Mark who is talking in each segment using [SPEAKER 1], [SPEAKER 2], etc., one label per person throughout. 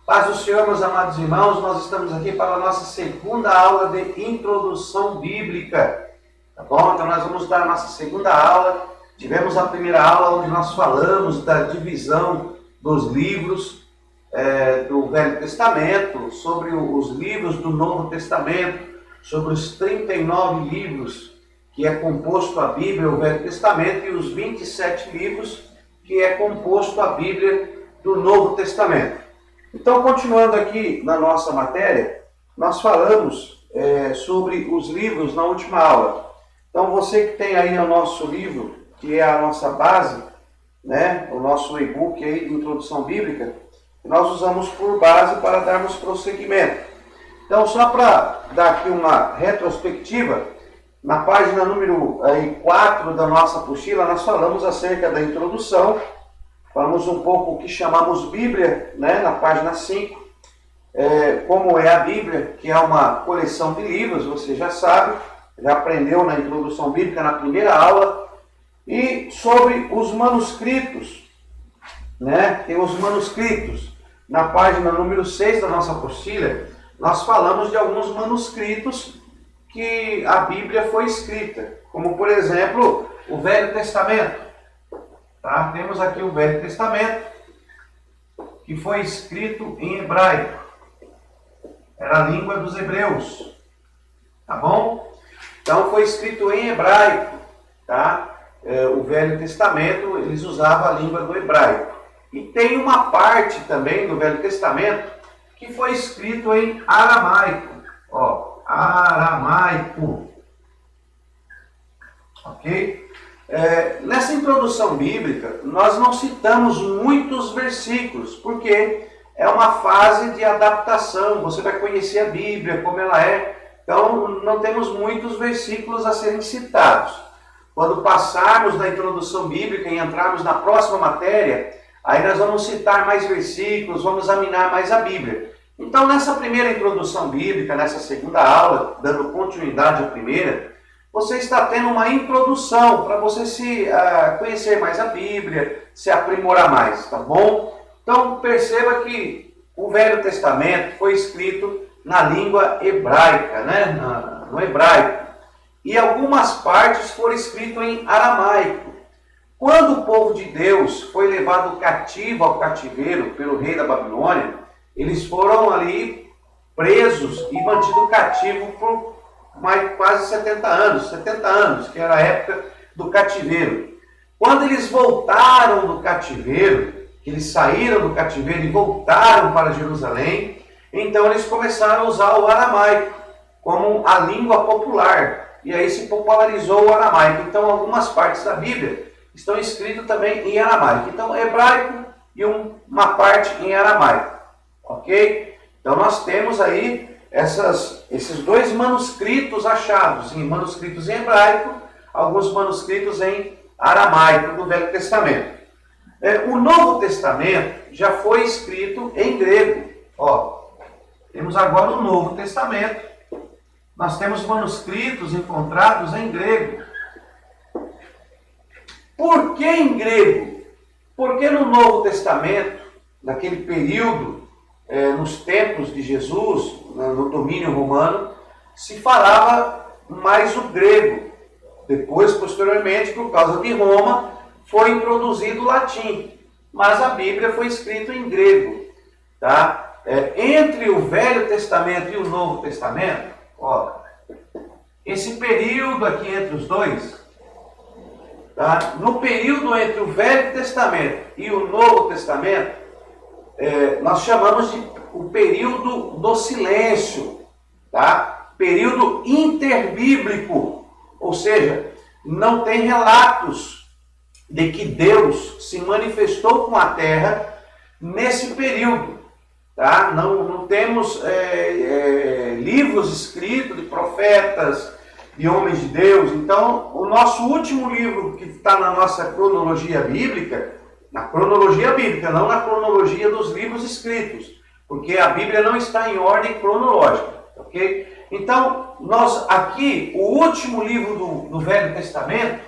[SPEAKER 1] Paz do Senhor, meus amados irmãos, nós estamos aqui para a nossa segunda aula de introdução bíblica, tá bom? Então nós vamos dar a nossa segunda aula. Tivemos a primeira aula onde nós falamos da divisão dos livros do Velho Testamento, sobre os livros do Novo Testamento, sobre os 39 livros que é composto a Bíblia, o Velho Testamento, e os 27 livros que é composto a Bíblia do Novo Testamento. Então, continuando aqui na nossa matéria, nós falamos sobre os livros na última aula. Então, você que tem aí o nosso livro, que é a nossa base, né, o nosso e-book aí de introdução bíblica, nós usamos por base para darmos prosseguimento. Então, só para dar aqui uma retrospectiva, na página número 4 da nossa apostila, nós falamos acerca da introdução. Falamos um pouco o que chamamos Bíblia, né, na página 5, como é a Bíblia, que é uma coleção de livros, você já sabe, já aprendeu na introdução bíblica na primeira aula, e sobre os manuscritos, né, tem os manuscritos. Na página número 6 da nossa apostila, nós falamos de alguns manuscritos que a Bíblia foi escrita, como por exemplo, o Velho Testamento. Tá? Temos aqui o Velho Testamento, que foi escrito em hebraico. Era a língua dos hebreus. Tá bom? Então foi escrito em hebraico. Tá? O Velho Testamento, eles usavam a língua do hebraico. E tem uma parte também do Velho Testamento que foi escrito em aramaico. Ó, aramaico. Ok? Nessa introdução bíblica, nós não citamos muitos versículos, porque é uma fase de adaptação, você vai conhecer a Bíblia, como ela é, então não temos muitos versículos a serem citados. Quando passarmos da introdução bíblica e entrarmos na próxima matéria, aí nós vamos citar mais versículos, vamos examinar mais a Bíblia. Então, nessa primeira introdução bíblica, nessa segunda aula, dando continuidade à primeira, você está tendo uma introdução para você se conhecer mais a Bíblia, se aprimorar mais, tá bom? Então perceba que o Velho Testamento foi escrito na língua hebraica, né? No hebraico. E algumas partes foram escritas em aramaico. Quando o povo de Deus foi levado cativo ao cativeiro pelo rei da Babilônia, eles foram ali presos e mantidos cativos por quase 70 anos, que era a época do cativeiro. Quando eles voltaram do cativeiro, que eles saíram do cativeiro e voltaram para Jerusalém, então eles começaram a usar o aramaico como a língua popular, e aí se popularizou o aramaico. Então algumas partes da Bíblia estão escritas também em aramaico. Então hebraico e uma parte em aramaico, ok? Então nós temos aí esses dois manuscritos achados, manuscritos em hebraico, alguns manuscritos em aramaico do Velho Testamento. O Novo Testamento já foi escrito em grego. Ó, temos agora o Novo Testamento. Nós temos manuscritos encontrados em grego. Por que em grego? Porque no Novo Testamento, naquele período, nos tempos de Jesus, no domínio romano, se falava mais o grego. Depois, posteriormente, por causa de Roma, foi introduzido o latim. Mas a Bíblia foi escrita em grego. Tá? Entre o Velho Testamento e o Novo Testamento, ó, esse período aqui entre os dois, tá? No período entre o Velho Testamento e o Novo Testamento, nós chamamos de o período do silêncio, tá? Período interbíblico, ou seja, não tem relatos de que Deus se manifestou com a terra nesse período, tá? Não temos livros escritos de profetas, de homens de Deus. Então, o nosso último livro que está na nossa cronologia bíblica, não na cronologia dos livros escritos, porque a Bíblia não está em ordem cronológica, ok? Então, aqui, o último livro do Velho Testamento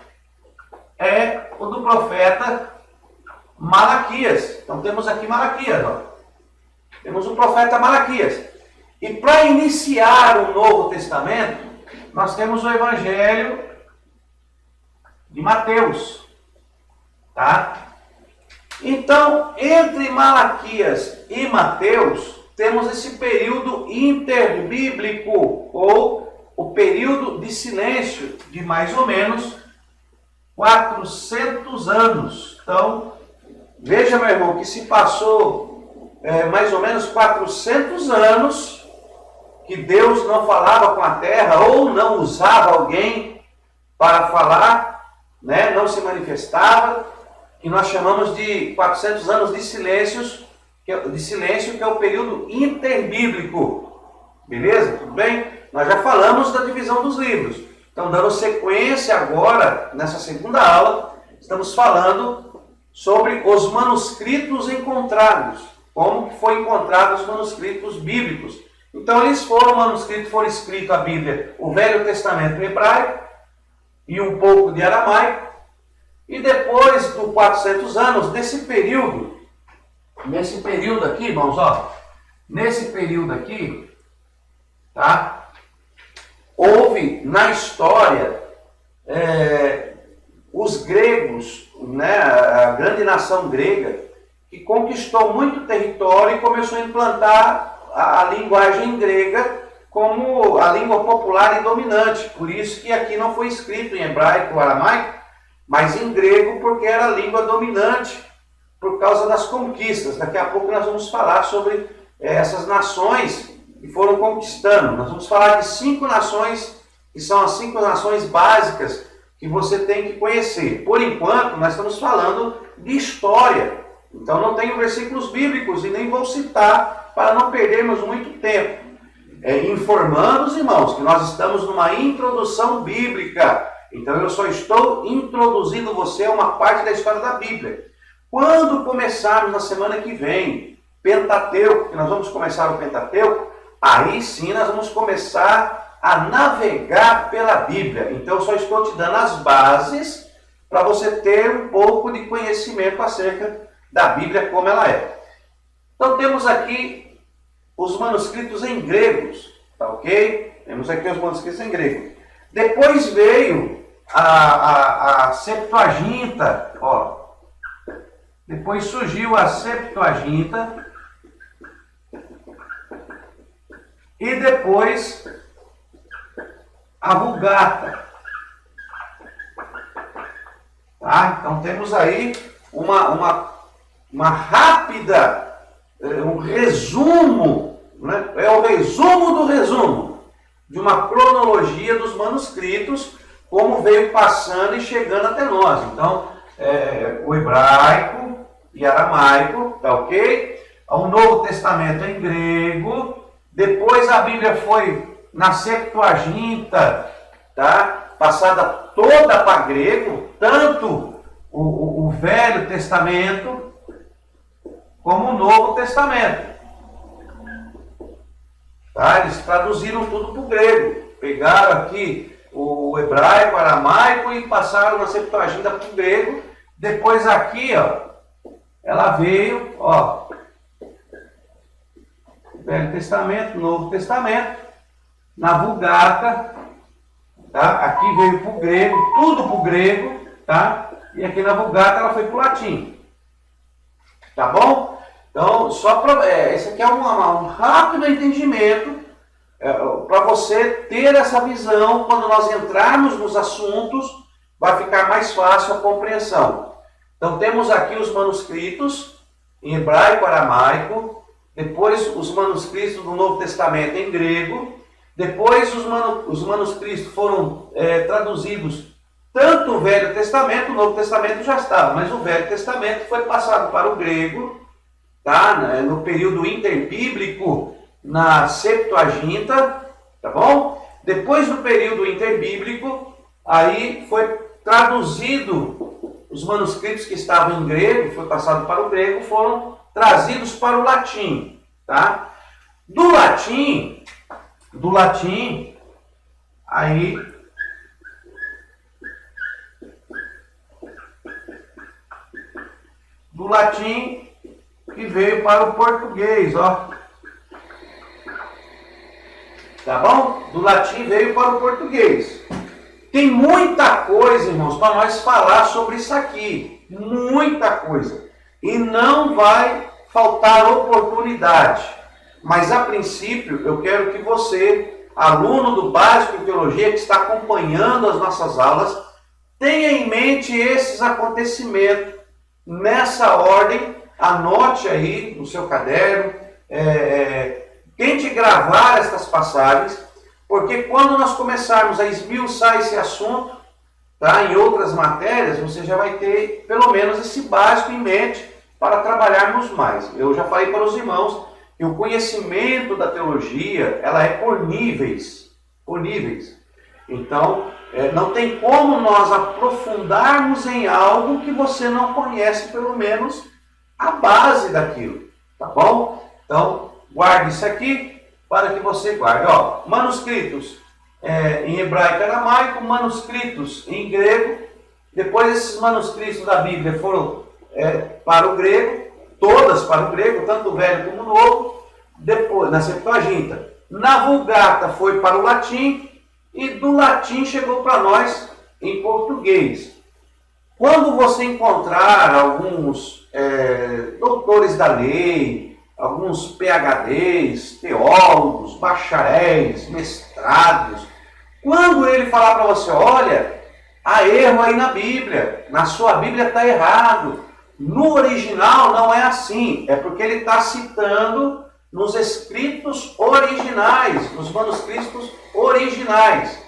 [SPEAKER 1] é o do profeta Malaquias. Então temos aqui Malaquias. Ó. temos o profeta Malaquias. E para iniciar o Novo Testamento, nós temos o Evangelho de Mateus. Tá? Então, entre Malaquias e Mateus, temos esse período interbíblico, ou o período de silêncio, de mais ou menos 400 anos. Então, veja, meu irmão, que se passou mais ou menos 400 anos que Deus não falava com a terra, ou não usava alguém para falar, né? Não se manifestava, que nós chamamos de 400 anos de silêncio, que é o período interbíblico. Beleza? Tudo bem? Nós já falamos da divisão dos livros. Então, dando sequência agora, nessa segunda aula, estamos falando sobre os manuscritos encontrados. Como que foram encontrados os manuscritos bíblicos. Então, foram escritos a Bíblia, o Velho Testamento em hebraico e um pouco de aramaico. E depois dos 400 anos, nesse período aqui, irmãos, ó, nesse período aqui, tá? Houve na história os gregos, né, a grande nação grega, que conquistou muito território e começou a implantar a linguagem grega como a língua popular e dominante. Por isso que aqui não foi escrito em hebraico ou aramaico, mas em grego, porque era a língua dominante por causa das conquistas. Daqui a pouco nós vamos falar sobre essas nações que foram conquistando. Nós vamos falar de 5 nações, que são as 5 nações básicas que você tem que conhecer. Por enquanto, nós estamos falando de história. Então não tenho versículos bíblicos e nem vou citar para não perdermos muito tempo. Informando os irmãos que nós estamos numa introdução bíblica. Então eu só estou introduzindo você a uma parte da história da Bíblia. Quando começarmos na semana que vem, Pentateuco, que nós vamos começar o Pentateuco, aí sim nós vamos começar a navegar pela Bíblia. Então eu só estou te dando as bases para você ter um pouco de conhecimento acerca da Bíblia como ela é. Então temos aqui os manuscritos em gregos, tá ok? Temos aqui os manuscritos em grego. Depois veio a Septuaginta, ó. Depois surgiu a Septuaginta. E depois a Vulgata. Tá? Então temos aí uma rápida, um resumo, né? É o resumo do resumo de uma cronologia dos manuscritos, como veio passando e chegando até nós. Então, o hebraico e aramaico, tá ok? O Novo Testamento em grego, depois a Bíblia foi na Septuaginta, tá? Passada toda para grego, tanto o Velho Testamento como o Novo Testamento. Tá? Eles traduziram tudo para o grego. Pegaram aqui o hebraico, o aramaico e passaram na Septuaginta para o grego. Depois aqui, ó, ela veio, ó, Velho Testamento, Novo Testamento, na Vulgata, tá? Aqui veio para o grego, tudo para o grego, tá? E aqui na Vulgata ela foi para o latim. Tá bom? Então, só para esse aqui é um rápido entendimento para você ter essa visão. Quando nós entrarmos nos assuntos, vai ficar mais fácil a compreensão. Então, temos aqui os manuscritos em hebraico, aramaico, depois os manuscritos do Novo Testamento em grego, depois os manuscritos foram traduzidos, tanto o Velho Testamento, o Novo Testamento já estava, mas o Velho Testamento foi passado para o grego, tá? No período interbíblico, na Septuaginta, tá bom? Depois do período interbíblico, aí foi traduzido os manuscritos que estavam em grego, foi passado para o grego, foram trazidos para o latim, tá? Do latim, aí do latim que veio para o português, ó. tá bom? Do latim veio para o português. Tem muita coisa, irmãos, para nós falar sobre isso aqui. Muita coisa. E não vai faltar oportunidade. Mas, a princípio, eu quero que você, aluno do Básico em Teologia, que está acompanhando as nossas aulas, tenha em mente esses acontecimentos nessa ordem. Anote aí no seu caderno, tente gravar estas passagens, porque quando nós começarmos a esmiuçar esse assunto, tá, em outras matérias, você já vai ter pelo menos esse básico em mente para trabalharmos mais. Eu já falei para os irmãos que o conhecimento da teologia, ela é por níveis. Por níveis. Então, não tem como nós aprofundarmos em algo que você não conhece, pelo menos, a base daquilo. Tá bom? Então, guarde isso aqui para que você guarde. Ó, manuscritos em hebraico e aramaico, manuscritos em grego. Depois, esses manuscritos da Bíblia foram para o grego, todas para o grego, tanto o Velho como o Novo. Depois, na Septuaginta, na Vulgata foi para o latim, e do latim chegou para nós em português. Quando você encontrar alguns doutores da lei, alguns PhDs, teólogos, bacharéis, mestrados, quando ele falar para você, olha, há erro aí na Bíblia, na sua Bíblia está errado, no original não é assim, é porque ele está citando nos escritos originais, nos manuscritos originais.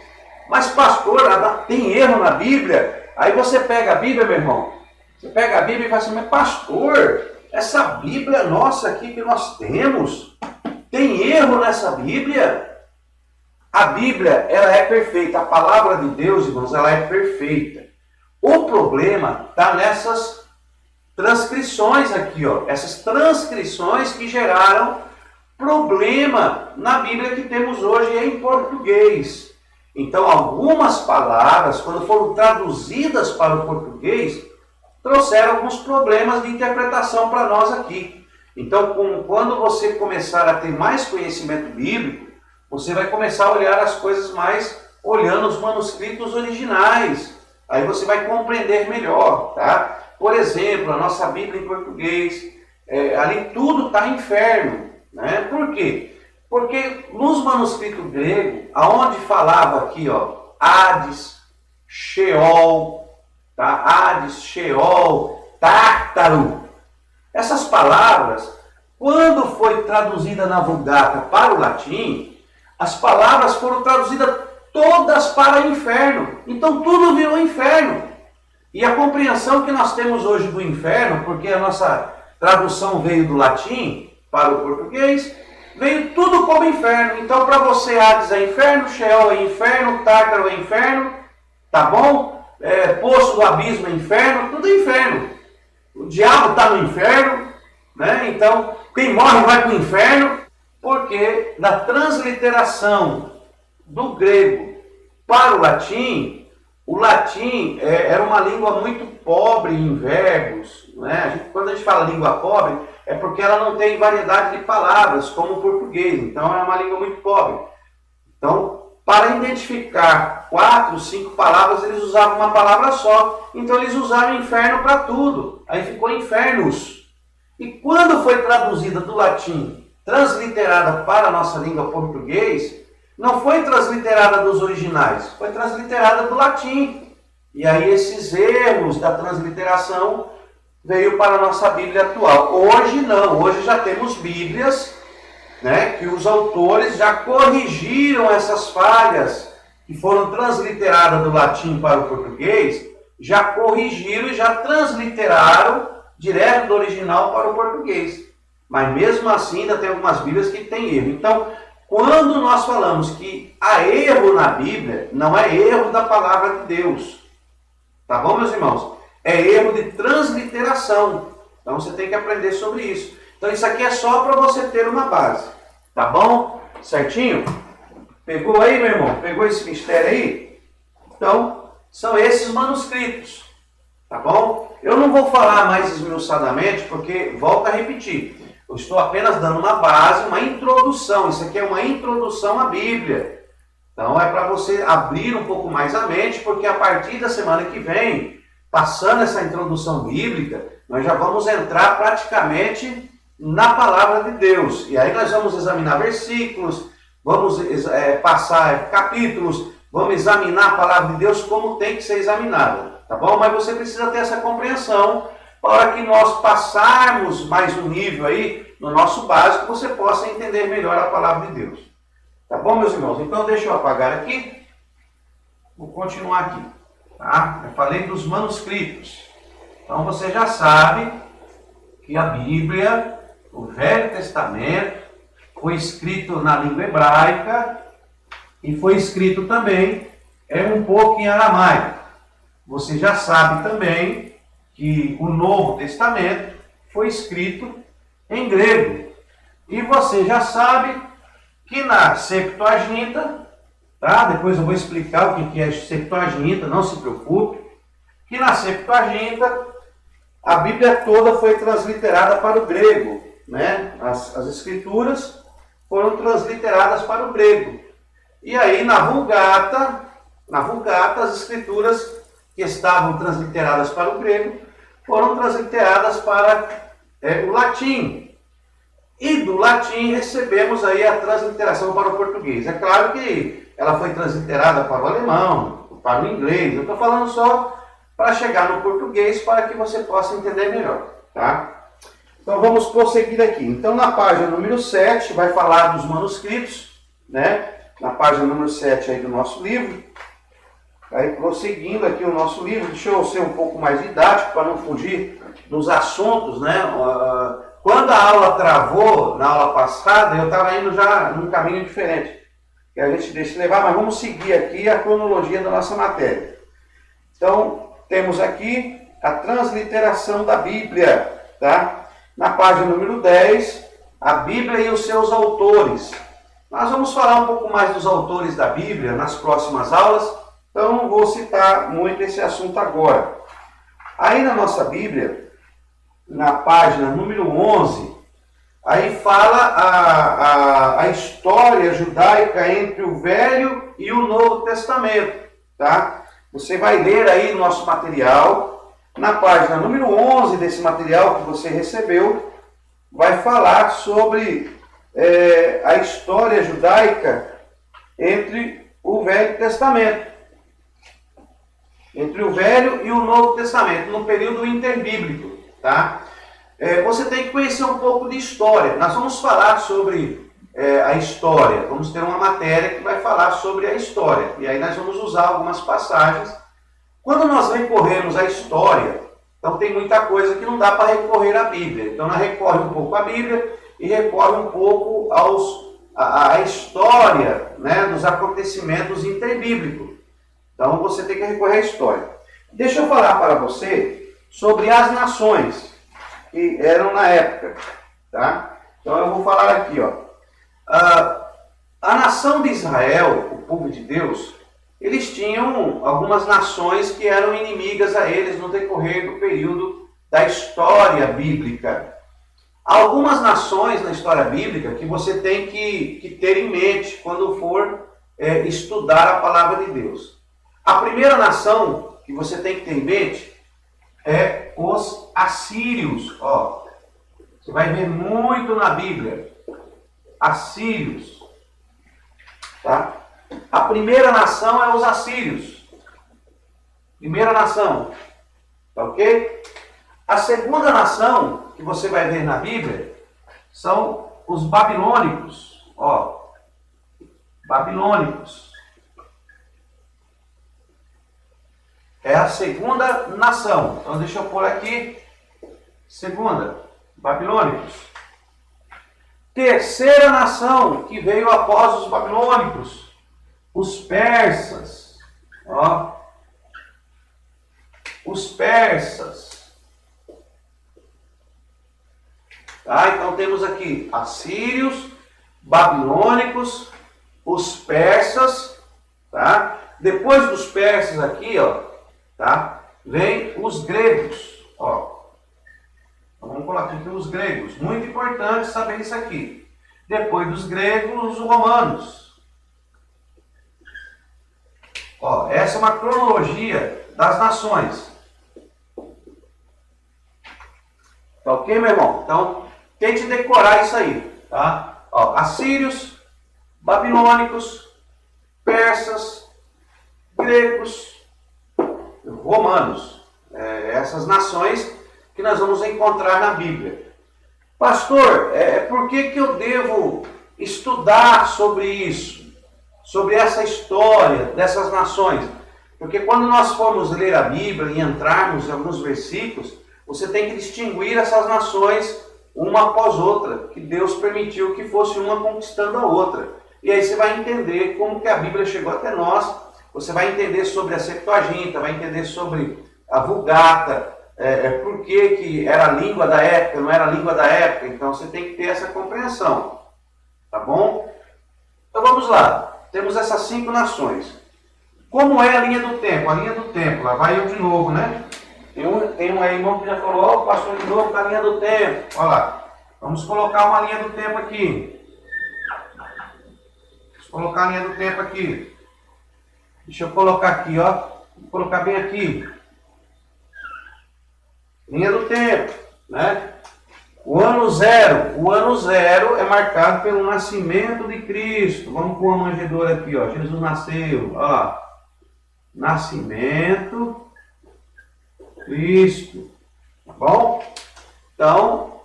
[SPEAKER 1] Mas, pastor, tem erro na Bíblia? Aí você pega a Bíblia, meu irmão, você pega a Bíblia e fala assim, mas pastor, essa Bíblia nossa aqui que nós temos, tem erro nessa Bíblia? A Bíblia, ela é perfeita, a palavra de Deus, irmãos, ela é perfeita. O problema está nessas transcrições aqui, ó, essas transcrições que geraram problema na Bíblia que temos hoje em português. Então, algumas palavras, quando foram traduzidas para o português, trouxeram alguns problemas de interpretação para nós aqui. Então, quando você começar a ter mais conhecimento bíblico, você vai começar a olhar as coisas mais olhando os manuscritos originais. Aí você vai compreender melhor, tá? Por exemplo, a nossa Bíblia em português, ali tudo está inferno, né? Por quê? Porque nos manuscritos gregos, aonde falava aqui, ó, Hades, Sheol, tá? Hades, Sheol, Tártaro. Essas palavras, quando foi traduzida na Vulgata para o latim, as palavras foram traduzidas todas para inferno. Então tudo virou inferno. E a compreensão que nós temos hoje do inferno, porque a nossa tradução veio do latim para o português, veio tudo como inferno. Então, para você, Hades é inferno, Sheol é inferno, Tártaro é inferno, tá bom? Poço do abismo é inferno, tudo é inferno. O diabo está no inferno, né? Então, quem morre vai para o inferno, porque na transliteração do grego para o latim era uma língua muito pobre em verbos, né? Quando a gente fala língua pobre, é porque ela não tem variedade de palavras, como o português. Então, é uma língua muito pobre. Então, para identificar 4, 5 palavras, eles usavam uma palavra só. Então, eles usaram inferno para tudo. Aí ficou infernos. E quando foi traduzida do latim, transliterada para a nossa língua português, não foi transliterada dos originais, foi transliterada do latim. E aí esses erros da transliteração veio para a nossa Bíblia atual. Hoje não, hoje já temos Bíblias, né, que os autores já corrigiram essas falhas que foram transliteradas do latim para o português, já corrigiram e já transliteraram direto do original para o português. Mas mesmo assim ainda tem algumas Bíblias que têm erro. Então, quando nós falamos que há erro na Bíblia, não é erro da palavra de Deus. Tá bom, meus irmãos? É erro de transliteração. Então você tem que aprender sobre isso. Então isso aqui é só para você ter uma base. Tá bom? Certinho? Pegou aí, meu irmão? Pegou esse mistério aí? Então, são esses manuscritos. Tá bom? Eu não vou falar mais esmiuçadamente, porque, volto a repetir, Eu estou apenas dando uma base, uma introdução. Isso aqui é uma introdução à Bíblia. Então é para você abrir um pouco mais a mente, porque a partir da semana que vem, passando essa introdução bíblica, nós já vamos entrar praticamente na palavra de Deus. E aí nós vamos examinar versículos, vamos passar capítulos, vamos examinar a palavra de Deus como tem que ser examinada, tá bom? Mas você precisa ter essa compreensão para que nós passarmos mais um nível aí no nosso básico, você possa entender melhor a palavra de Deus. Tá bom, meus irmãos? Então deixa eu apagar aqui, vou continuar aqui, tá? Eu falei dos manuscritos. Então você já sabe que a Bíblia, o Velho Testamento, foi escrito na língua hebraica e foi escrito também um pouco em aramaico. Você já sabe também que o Novo Testamento foi escrito em grego. E você já sabe que na Septuaginta, tá? Depois eu vou explicar o que é Septuaginta, não se preocupe, que na Septuaginta a Bíblia toda foi transliterada para o grego, né? As escrituras foram transliteradas para o grego. E aí na Vulgata as escrituras que estavam transliteradas para o grego foram transliteradas para o latim. E do latim recebemos aí a transliteração para o português. É claro que ela foi transliterada para o alemão, para o inglês. Eu estou falando só para chegar no português para que você possa entender melhor, tá? Então vamos prosseguir aqui. Então na página número 7 vai falar dos manuscritos, né? Na página número 7 aí do nosso livro. Aí prosseguindo aqui o nosso livro, deixa eu ser um pouco mais didático para não fugir dos assuntos, né? Quando a aula travou, na aula passada, eu estava indo já num caminho diferente, que a gente deixa levar, mas vamos seguir aqui a cronologia da nossa matéria. Então, temos aqui a transliteração da Bíblia, tá? Na página número 10, a Bíblia e os seus autores. Nós vamos falar um pouco mais dos autores da Bíblia nas próximas aulas, então não vou citar muito esse assunto agora. Aí na nossa Bíblia, na página número 11, aí fala a história judaica entre o Velho e o Novo Testamento, tá? Você vai ler aí no nosso material, na página número 11 desse material que você recebeu, vai falar sobre a história judaica entre o Velho Testamento. Entre o Velho e o Novo Testamento, no período interbíblico, tá? Você tem que conhecer um pouco de história. Nós vamos falar sobre a história. Vamos ter uma matéria que vai falar sobre a história. E aí nós vamos usar algumas passagens. Quando nós recorremos à história, então tem muita coisa que não dá para recorrer à Bíblia. Então nós recorre um pouco à Bíblia e recorre um pouco à história, né, dos acontecimentos interbíblicos. Então você tem que recorrer à história. Deixa eu falar para você sobre as nações que eram na época, tá? Então eu vou falar aqui, ó. A nação de Israel, o povo de Deus, eles tinham algumas nações que eram inimigas a eles no decorrer do período da história bíblica. Há algumas nações na história bíblica que você tem que ter em mente quando for estudar a palavra de Deus. A primeira nação que você tem que ter em mente é os assírios. Ó, você vai ver muito na Bíblia. Assírios. Tá? A primeira nação é os assírios. Primeira nação. Tá ok? A segunda nação que você vai ver na Bíblia são os babilônicos. Ó, babilônicos. É a segunda nação. Então deixa eu pôr aqui. Segunda, babilônicos. Terceira nação que veio após os babilônicos, os persas. Ó. Os persas. Tá? Então temos aqui assírios, babilônicos, os persas. Tá? Depois dos persas aqui, ó. Tá? Vem os gregos, ó. Então, vamos colocar aqui os gregos. Muito importante saber isso aqui. Depois dos gregos, os romanos. Ó, essa é uma cronologia das nações. Tá ok, meu irmão? Então, tente decorar isso aí, tá? Ó, assírios, babilônicos, persas, gregos, romanos. Essas nações que nós vamos encontrar na Bíblia. Pastor, por que eu devo estudar sobre isso? Sobre essa história dessas nações? Porque quando nós formos ler a Bíblia e entrarmos em alguns versículos, você tem que distinguir essas nações uma após outra, que Deus permitiu que fosse uma conquistando a outra. E aí você vai entender como que a Bíblia chegou até nós, você vai entender sobre a Septuaginta, vai entender sobre a Vulgata, por que era a língua da época, não era a língua da época. Então você tem que ter essa compreensão, tá bom? Então vamos lá, temos essas 5 nações. Como é a linha do tempo? A linha do tempo, lá vai eu de novo, né? Tem um aí, irmão, que já falou, ó, pastor de novo da linha do tempo. Olha lá, vamos colocar uma linha do tempo aqui. Vamos colocar a linha do tempo aqui. Deixa eu colocar aqui, ó. Vou colocar bem aqui. Linha do tempo, né? O ano zero é marcado pelo nascimento de Cristo. Vamos pôr uma manjedoura aqui, ó. Jesus nasceu, olha lá. Nascimento Cristo, tá bom? Então,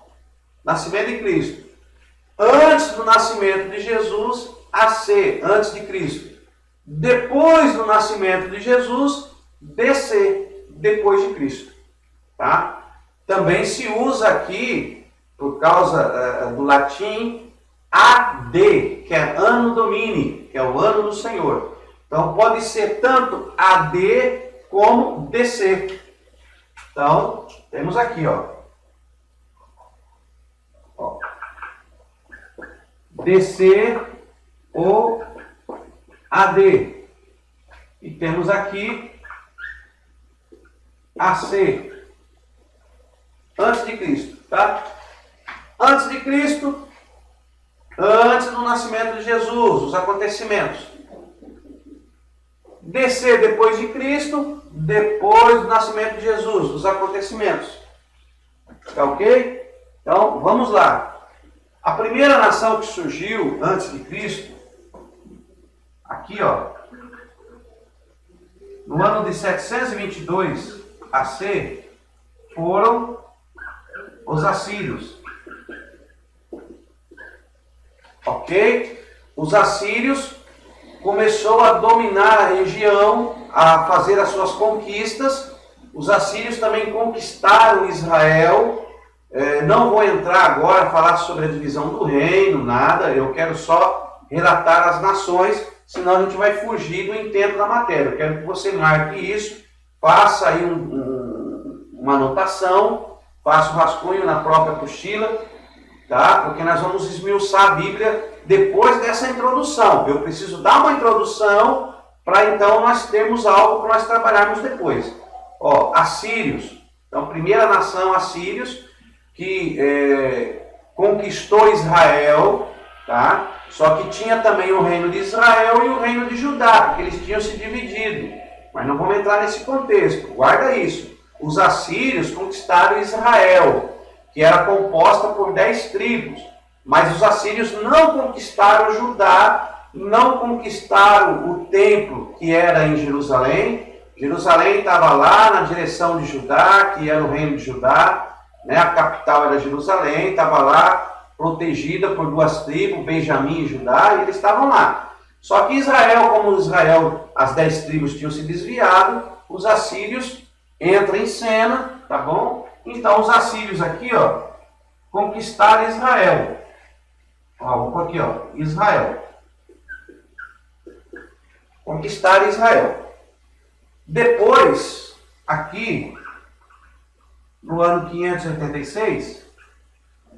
[SPEAKER 1] nascimento de Cristo. Antes do nascimento de Jesus, AC, antes de Cristo. Depois do nascimento de Jesus, DC, depois de Cristo, tá? Também se usa aqui, por causa do latim, AD, que é Anno Domini, que é o ano do Senhor. Então, pode ser tanto AD como DC. Então, temos aqui, ó. DC ou AD. E temos aqui AC. Antes de Cristo, tá? Antes de Cristo, antes do nascimento de Jesus, os acontecimentos. DC depois de Cristo, depois do nascimento de Jesus, os acontecimentos. Tá ok? Então, vamos lá. A primeira nação que surgiu antes de Cristo, aqui ó, no ano de 722 AC, foram os assírios. Ok? Os assírios começou a dominar a região, a fazer as suas conquistas. Os assírios também conquistaram Israel. Não vou entrar agora a falar sobre a divisão do reino, nada. Eu quero só relatar as nações, senão a gente vai fugir do intento da matéria. Eu quero que você marque isso, faça aí uma anotação, faça um rascunho na própria apostila, tá? Porque nós vamos esmiuçar a Bíblia depois dessa introdução. Eu preciso dar uma introdução para então nós termos algo para nós trabalharmos depois. Ó, assírios. Então, primeira nação, assírios, que conquistou Israel, tá? Só que tinha também o reino de Israel e o reino de Judá, porque eles tinham se dividido. Mas não vamos entrar nesse contexto. Guarda isso. Os assírios conquistaram Israel, que era composta por 10 tribos. Mas os assírios não conquistaram Judá, não conquistaram o templo que era em Jerusalém. Jerusalém estava lá na direção de Judá, que era o reino de Judá, né? A capital era Jerusalém, estava lá protegida por 2 tribos, Benjamim e Judá, e eles estavam lá. Só que Israel, como Israel, as 10 tribos tinham se desviado, os assírios entram em cena, tá bom? Então os assírios aqui, ó, conquistaram Israel. Ó, vou pôr aqui, ó, Israel. Conquistaram Israel. Depois, aqui, no ano 586,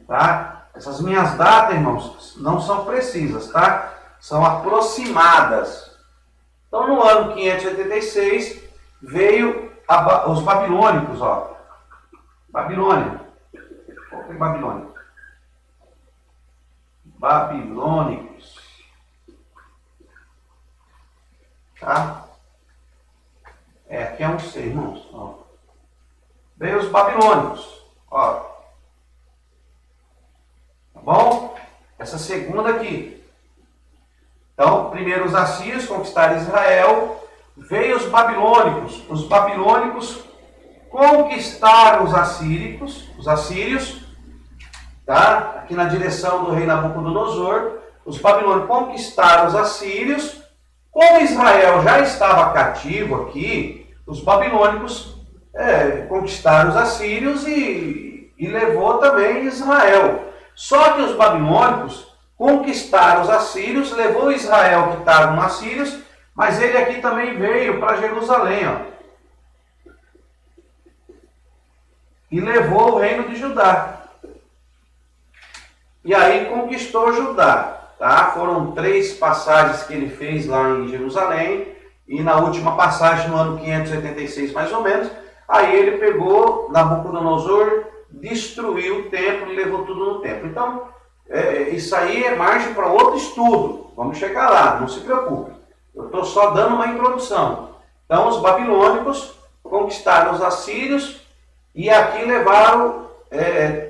[SPEAKER 1] tá? Essas minhas datas, irmãos, não são precisas, tá? São aproximadas. Então, no ano 586, veio os babilônicos, ó. Babilônia. Qual que é babilônico? Babilônicos. Tá? Aqui é um C, irmãos. Ó. Veio os babilônicos. Ó. Tá bom? Essa segunda aqui. Então, primeiro os assírios conquistaram Israel. Veio os babilônicos. Os babilônicos conquistaram os assírios, tá? Aqui na direção do rei Nabucodonosor. Os babilônicos conquistaram os assírios. Como Israel já estava cativo aqui, os babilônicos conquistaram os assírios e levou também Israel. Só que os babilônicos conquistaram os assírios, levou Israel que estava com assírios, mas ele aqui também veio para Jerusalém, ó, e levou o reino de Judá. E aí conquistou Judá. Tá? Foram 3 passagens que ele fez lá em Jerusalém, e na última passagem, no ano 586 mais ou menos, aí ele pegou Nabucodonosor, destruiu o templo e levou tudo no templo. Então, isso aí é margem para outro estudo, vamos chegar lá, não se preocupe. Eu estou só dando uma introdução. Então, os babilônicos conquistaram os assírios e aqui levaram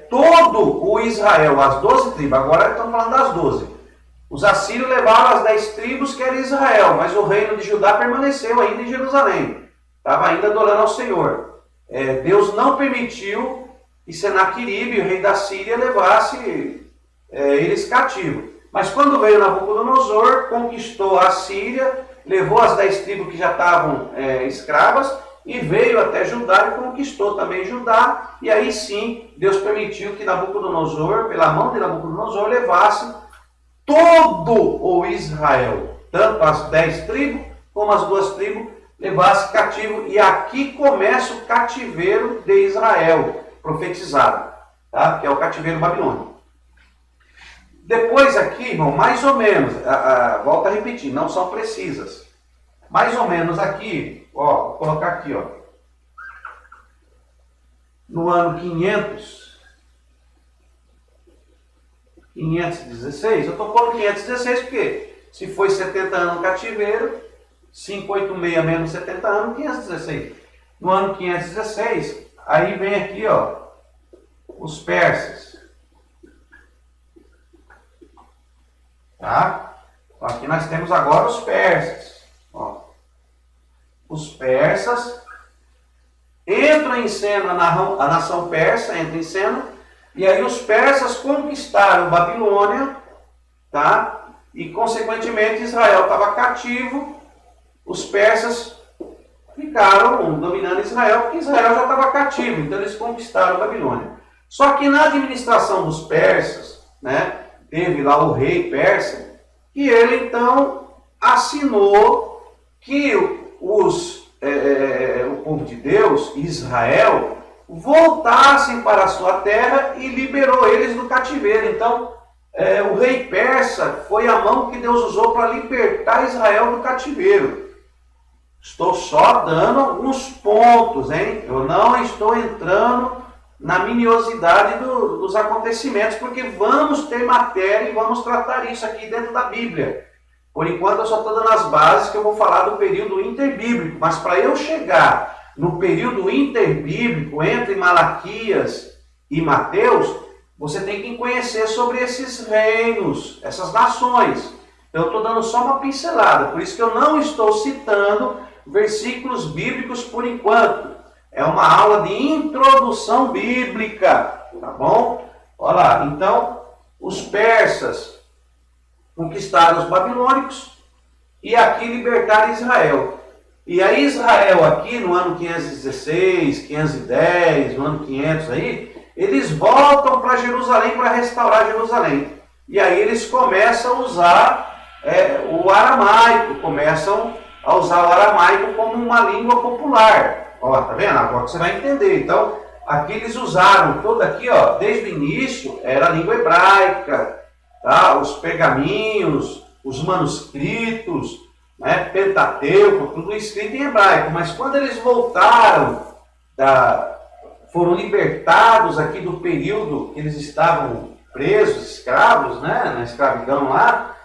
[SPEAKER 1] todo o Israel, as 12 tribos, agora estamos falando das 12. Os assírios levaram as 10 tribos que era Israel, mas o reino de Judá permaneceu ainda em Jerusalém. Estava ainda adorando ao Senhor. Deus não permitiu que Senaqueribe, o rei da Síria, levasse eles cativos. Mas quando veio Nabucodonosor, conquistou a Síria, levou as 10 tribos que já estavam escravas, e veio até Judá e conquistou também Judá. E aí sim, Deus permitiu que Nabucodonosor, pela mão de Nabucodonosor, levasse todo o Israel, tanto as 10 tribos como as 2 tribos, levasse cativo. E aqui começa o cativeiro de Israel, profetizado, tá? Que é o cativeiro babilônico. Depois aqui, irmão, mais ou menos, volto a repetir, não são precisas. Mais ou menos aqui, ó, vou colocar aqui, ó, no ano 516, eu estou pondo 516 porque se foi 70 anos no cativeiro, 586 menos 70 anos, 516. No ano 516, aí vem aqui, ó, os persas. Tá? Aqui nós temos agora os persas. Ó. Os persas entram em cena, a nação persa entra em cena. E aí os persas conquistaram Babilônia, tá? E consequentemente Israel estava cativo, os persas ficaram dominando Israel, porque Israel já estava cativo, então eles conquistaram Babilônia. Só que na administração dos persas, né, teve lá o rei persa, que ele então assinou que o povo de Deus, Israel, voltassem para a sua terra e liberou eles do cativeiro. Então, o rei persa foi a mão que Deus usou para libertar Israel do cativeiro. Estou só dando alguns pontos, hein? Eu não estou entrando na miniosidade dos acontecimentos, porque vamos ter matéria e vamos tratar isso aqui dentro da Bíblia. Por enquanto, eu só estou dando as bases que eu vou falar do período interbíblico, mas para eu chegar no período interbíblico, entre Malaquias e Mateus, você tem que conhecer sobre esses reinos, essas nações. Eu estou dando só uma pincelada, por isso que eu não estou citando versículos bíblicos por enquanto. É uma aula de introdução bíblica, tá bom? Olha lá, então, os persas conquistaram os babilônicos e aqui libertaram Israel. E aí Israel aqui no ano 516, 510, no ano 500 aí, eles voltam para Jerusalém para restaurar Jerusalém. E aí eles começam a usar o aramaico, começam a usar o aramaico como uma língua popular. Ó, tá vendo? Agora você vai entender. Então, aqui eles usaram tudo aqui, ó, desde o início era a língua hebraica, tá? Os pergaminhos, os manuscritos, né? Pentateuco, tudo escrito em hebraico. Mas quando eles voltaram foram libertados aqui do período que eles estavam presos, escravos, né, na escravidão lá,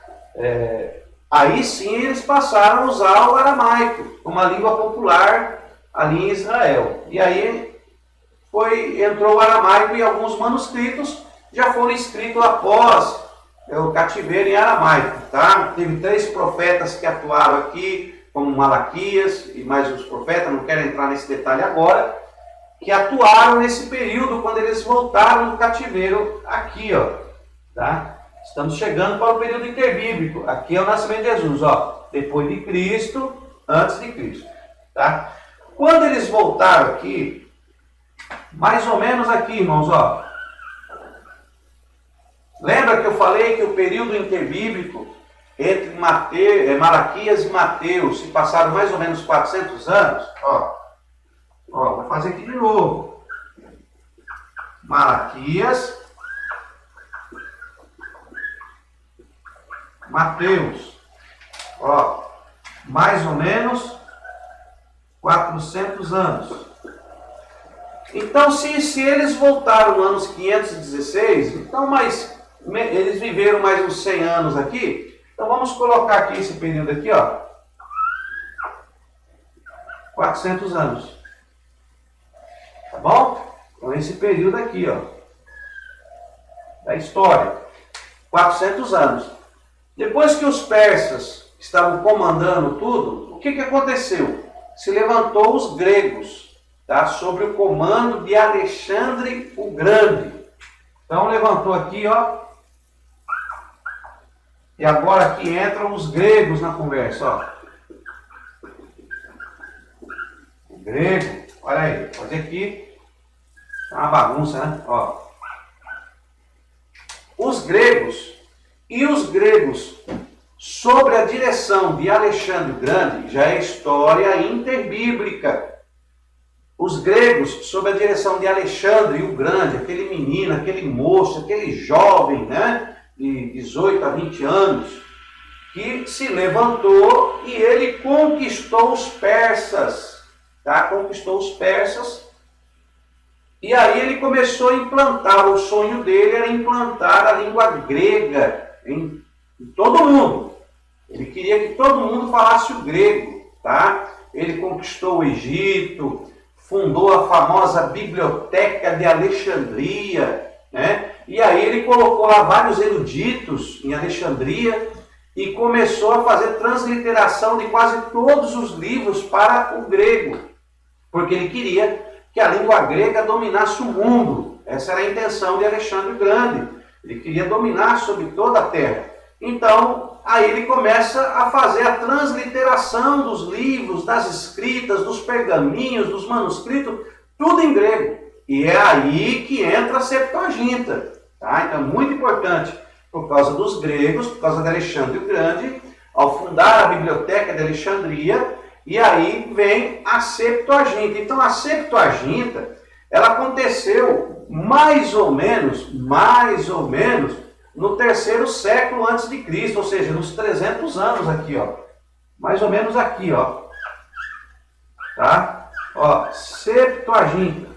[SPEAKER 1] aí sim eles passaram a usar o aramaico, uma língua popular ali em Israel. E aí entrou o aramaico e alguns manuscritos já foram escritos após o cativeiro em aramaico. Tá? Teve 3 profetas que atuaram aqui, como Malaquias e mais uns profetas, não quero entrar nesse detalhe agora, que atuaram nesse período quando eles voltaram do cativeiro aqui, ó. Tá? Estamos chegando para o período interbíblico. Aqui é o nascimento de Jesus, ó. Depois de Cristo, antes de Cristo. Tá? Quando eles voltaram aqui, mais ou menos aqui, irmãos, ó. Lembra que eu falei que o período interbíblico entre Malaquias e Mateus se passaram mais ou menos 400 anos? Ó, vou fazer aqui de novo. Malaquias, Mateus, ó, mais ou menos 400 anos. Então, se eles voltaram no ano 516, então eles viveram mais uns 100 anos aqui. Então vamos colocar aqui esse período aqui, ó, 400 anos. Tá bom? Então esse período aqui, ó, da história, 400 anos. Depois que os persas estavam comandando tudo, o que aconteceu? Se levantou os gregos, tá? Sob o comando de Alexandre o Grande. Então levantou aqui, ó. E agora aqui entram os gregos na conversa, ó. O grego, olha aí, vou fazer aqui. É uma bagunça, né? Ó. Os gregos sob a direção de Alexandre o Grande, já é história interbíblica. Os gregos, sob a direção de Alexandre o Grande, aquele menino, aquele moço, aquele jovem, né, de 18 a 20 anos, que se levantou e ele conquistou os persas, tá? Conquistou os persas, e aí ele começou a implantar, o sonho dele era implantar a língua grega em todo mundo. Ele queria que todo mundo falasse o grego, tá? Ele conquistou o Egito, fundou a famosa Biblioteca de Alexandria, né? E aí ele colocou lá vários eruditos em Alexandria e começou a fazer transliteração de quase todos os livros para o grego, porque ele queria que a língua grega dominasse o mundo. Essa era a intenção de Alexandre o Grande. Ele queria dominar sobre toda a terra. Então, aí ele começa a fazer a transliteração dos livros, das escritas, dos pergaminhos, dos manuscritos, tudo em grego. E é aí que entra a Septuaginta. Tá? Então é muito importante, por causa dos gregos, por causa de Alexandre o Grande, ao fundar a Biblioteca de Alexandria, e aí vem a Septuaginta. Então a Septuaginta, ela aconteceu mais ou menos, no 3º século antes de Cristo, ou seja, nos 300 anos aqui, ó. Mais ou menos aqui, ó. Tá? Ó, Septuaginta.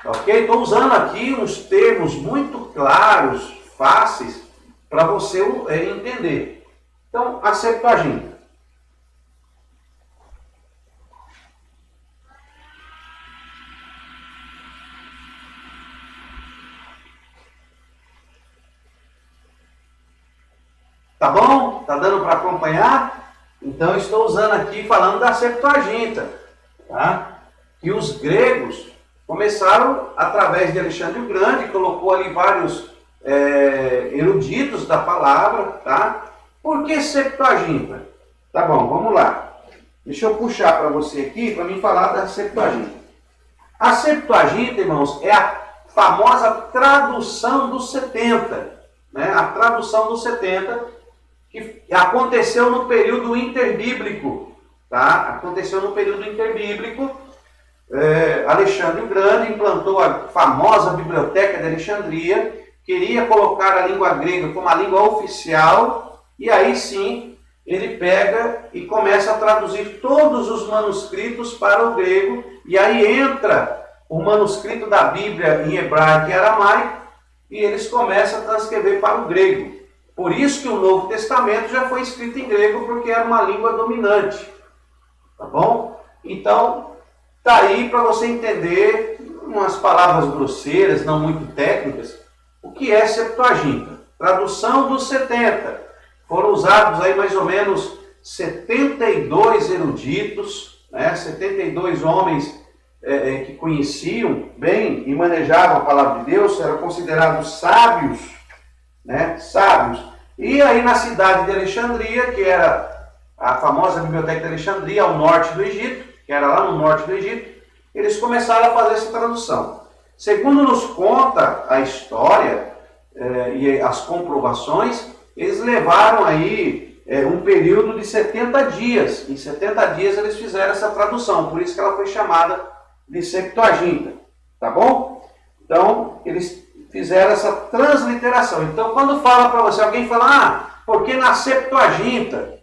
[SPEAKER 1] Ok? Estou usando aqui uns termos muito claros, fáceis, para você entender. Então, a Septuaginta. Tá bom? Tá dando para acompanhar? Então, estou usando aqui, falando da Septuaginta. Tá? Que os gregos começaram, através de Alexandre o Grande, colocou ali vários eruditos da palavra, tá? Por que Septuaginta? Tá bom, vamos lá. Deixa eu puxar para você aqui, para mim falar da Septuaginta. A Septuaginta, irmãos, é a famosa tradução dos 70. Né? A tradução dos 70, que aconteceu no período interbíblico. Tá? Aconteceu no período interbíblico. Alexandre o Grande implantou a famosa Biblioteca de Alexandria, queria colocar a língua grega como a língua oficial, e aí sim ele pega e começa a traduzir todos os manuscritos para o grego, e aí entra o manuscrito da Bíblia em hebraico e aramaico, e eles começam a transcrever para o grego. Por isso que o Novo Testamento já foi escrito em grego, porque era uma língua dominante. Tá bom? Então, tá aí para você entender, umas palavras grosseiras, não muito técnicas, o que é Septuaginta. Tradução dos 70. Foram usados aí mais ou menos 72 eruditos, né? 72 homens que conheciam bem e manejavam a palavra de Deus, eram considerados sábios, né? Sábios. E aí na cidade de Alexandria, que era a famosa Biblioteca de Alexandria, ao norte do Egito, que era lá no norte do Egito, eles começaram a fazer essa tradução. Segundo nos conta a história e as comprovações, eles levaram aí um período de 70 dias. Em 70 dias eles fizeram essa tradução, por isso que ela foi chamada de Septuaginta. Tá bom? Então, eles fizeram essa transliteração. Então, quando fala para você, alguém fala, porque na Septuaginta?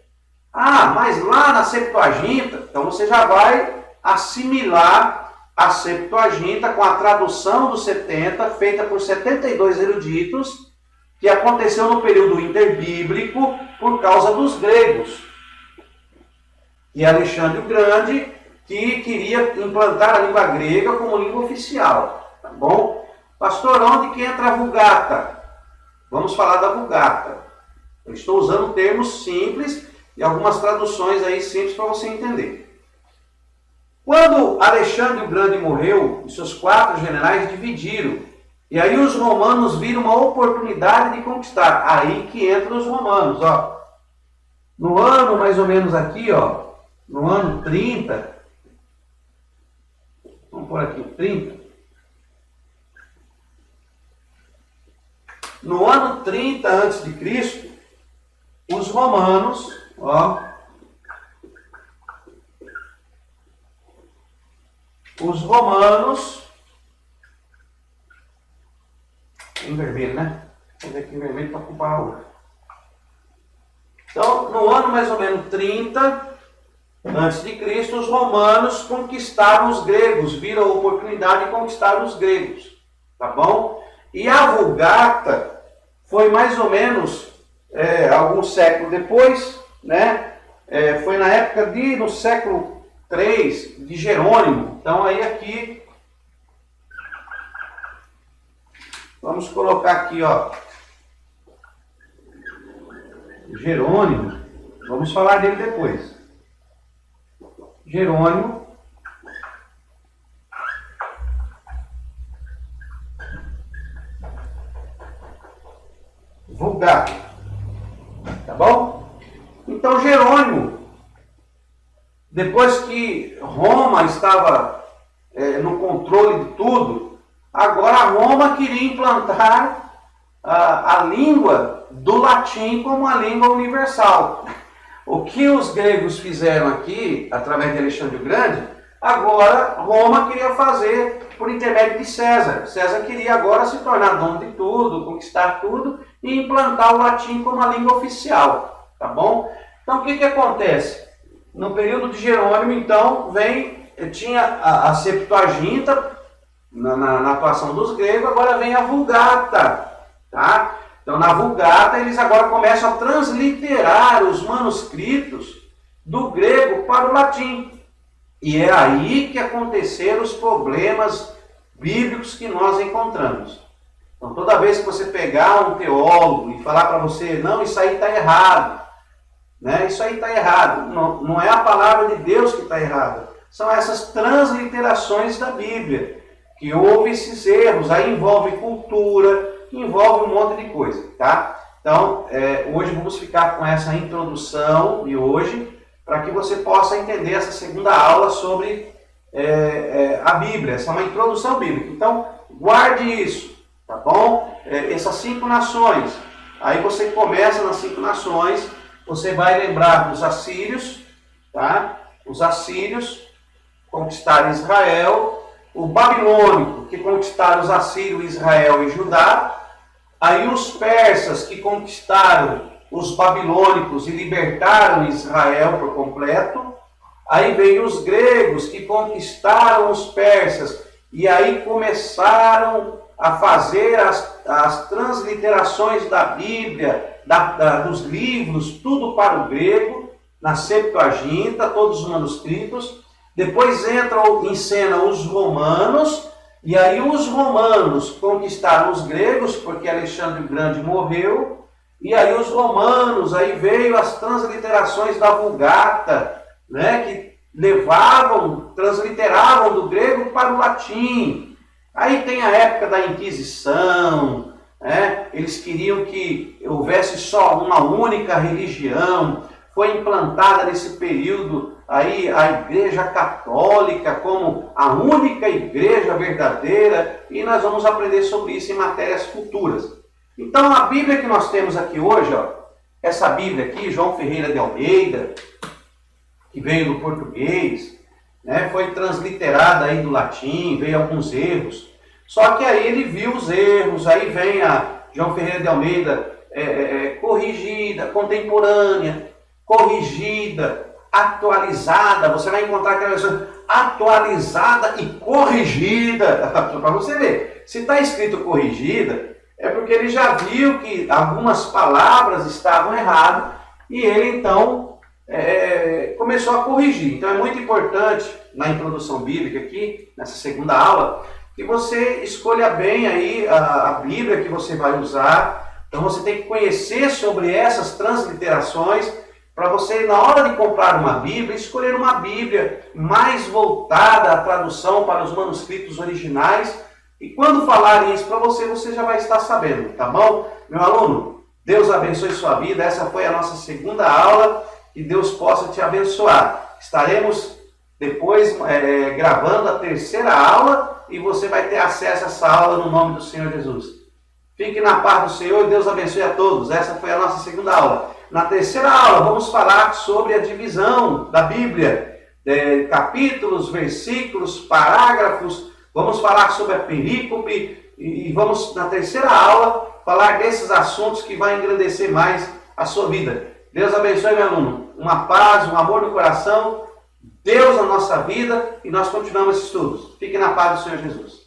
[SPEAKER 1] Mas lá na Septuaginta, então você já vai assimilar a Septuaginta com a tradução dos 70, feita por 72 eruditos, que aconteceu no período interbíblico por causa dos gregos. E Alexandre o Grande, que queria implantar a língua grega como língua oficial. Tá bom? Pastor, onde que entra a Vulgata? Vamos falar da Vulgata. Eu estou usando termos simples e algumas traduções aí simples para você entender. Quando Alexandre o Grande morreu, os seus 4 generais dividiram. E aí os romanos viram uma oportunidade de conquistar. Aí que entram os romanos. Ó. No ano, mais ou menos aqui, ó, no ano 30, vamos por aqui, 30. No ano 30 a.C., os romanos, ó, em vermelho, né? Vou ver aqui em vermelho para ocupar a outra. Então, no ano mais ou menos 30 a.C., os romanos conquistaram os gregos, viram a oportunidade de conquistar os gregos. Tá bom? E a Vulgata foi mais ou menos alguns séculos depois, né? Foi na época no século III de Jerônimo. Então aí aqui, vamos colocar aqui, ó, Jerônimo, vamos falar dele depois. Jerônimo, Vulgata, tá bom? Então Jerônimo, depois que Roma estava no controle de tudo, agora Roma queria implantar a língua do latim como a língua universal. O que os gregos fizeram aqui, através de Alexandre o Grande, agora Roma queria fazer por intermédio de César. César queria agora se tornar dono de tudo, conquistar tudo e implantar o latim como a língua oficial. Tá bom? Então o que acontece? No período de Jerônimo, então, tinha a Septuaginta na atuação dos gregos, agora vem a Vulgata. Tá? Então, na Vulgata, eles agora começam a transliterar os manuscritos do grego para o latim. E é aí que aconteceram os problemas bíblicos que nós encontramos. Então, toda vez que você pegar um teólogo e falar para você, não, isso aí está errado, né? Isso aí está errado. Não é a palavra de Deus que está errada. São essas transliterações da Bíblia, que houve esses erros. Aí envolve cultura, envolve um monte de coisa, tá? Então, hoje vamos ficar com essa introdução de hoje, para que você possa entender essa segunda aula sobre a Bíblia. Essa é uma introdução bíblica. Então, guarde isso, tá bom? Essas 5 nações. Aí você começa nas 5 nações, você vai lembrar dos assírios, tá? Os assírios conquistaram Israel, o babilônico, que conquistaram os assírios, Israel e Judá. Aí os persas, que conquistaram os babilônicos e libertaram Israel por completo. Aí veio os gregos que conquistaram os persas e aí começaram a fazer as transliterações da Bíblia, dos livros, tudo para o grego, na Septuaginta, todos os manuscritos. Depois entram em cena os romanos, e aí os romanos conquistaram os gregos, porque Alexandre o Grande morreu, e aí os romanos, aí veio as transliterações da Vulgata, né, que transliteravam do grego para o latim. Aí tem a época da Inquisição, né? Eles queriam que houvesse só uma única religião. Foi implantada nesse período aí a Igreja Católica como a única igreja verdadeira, e nós vamos aprender sobre isso em matérias futuras. Então a Bíblia que nós temos aqui hoje, ó, essa Bíblia aqui, João Ferreira de Almeida, que veio do português, né, foi transliterada aí do latim, veio alguns erros. Só que aí ele viu os erros, aí vem a João Ferreira de Almeida corrigida, contemporânea, corrigida, atualizada. Você vai encontrar aquela versão atualizada e corrigida. Para você ver, se está escrito corrigida, é porque ele já viu que algumas palavras estavam erradas e ele então começou a corrigir. Então é muito importante na introdução bíblica aqui, nessa segunda aula, que você escolha bem aí a Bíblia que você vai usar. Então você tem que conhecer sobre essas transliterações para você, na hora de comprar uma Bíblia, escolher uma Bíblia mais voltada à tradução para os manuscritos originais. E quando falarem isso para você, você já vai estar sabendo, tá bom? Meu aluno, Deus abençoe sua vida. Essa foi a nossa segunda aula. Que Deus possa te abençoar. Estaremos depois gravando a terceira aula e você vai ter acesso a essa aula no nome do Senhor Jesus. Fique na paz do Senhor e Deus abençoe a todos. Essa foi a nossa segunda aula. Na terceira aula vamos falar sobre a divisão da Bíblia, capítulos, versículos, parágrafos. Vamos falar sobre a perícope e vamos, na terceira aula, falar desses assuntos que vai engrandecer mais a sua vida. Deus abençoe, meu aluno. Uma paz, um amor no coração, Deus na nossa vida, e nós continuamos esses estudos. Fique na paz do Senhor Jesus.